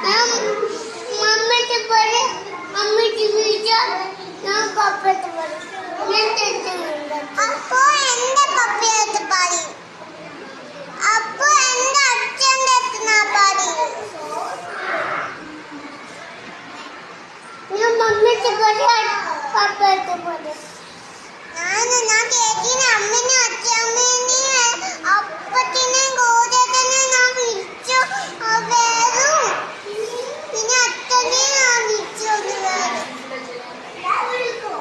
ഞാൻ മമ്മിക്ക് പറയും, മമ്മിക്ക് വിളിച്ചാൽ ഞാൻ പപ്പത്ത് പറയും. ഞാൻ തെറ്റുന്നുണ്ട്. അപ്പൊ എന്റെ പപ്പയടുത്ത് പറയും. അപ്പൊ എന്റെ അച്ഛൻ്റെ അടുത്ത് പറയും. ഞാൻ മമ്മിക്ക് പറയാൻ പപ്പത്ത് പറയും. ഞാൻ ചേച്ചീനെ അമ്മേനെ അച്ഛമ്മേനെ അപ്പത്തിനെ ഗോതത്തിനെ ഞാൻ വിളിച്ചു വരും. പിന്നെ അച്ഛനെ ഞാൻ വിളിച്ചു വരും. ഞാൻ വിളിക്കും.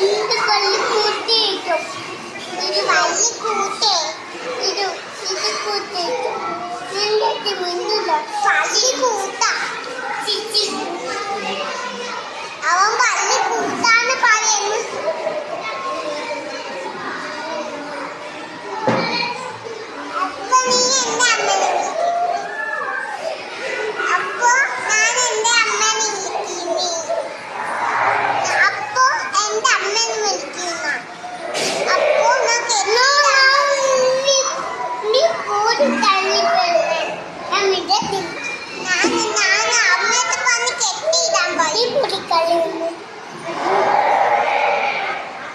ഇത് പള്ളി കൂട്ടിയിട്ടും ഇത് വലിയ കൂട്ടേ ഇത് കൂട്ടിയിട്ടും നിന്റെ മുന്നില്ല പള്ളി കൂട്ട. ചിച്ചി അവൻ പള്ളി കൂട്ടാന്ന് പറയുന്നു. അപ്പൊ നീ എന്റെ അമ്മനെ വിളിക്കും. അപ്പൊ ഞാൻ എന്റെ അമ്മനെ വിളിക്കുന്നേ. അപ്പൊ എന്റെ അമ്മനെ വിളിക്കുന്ന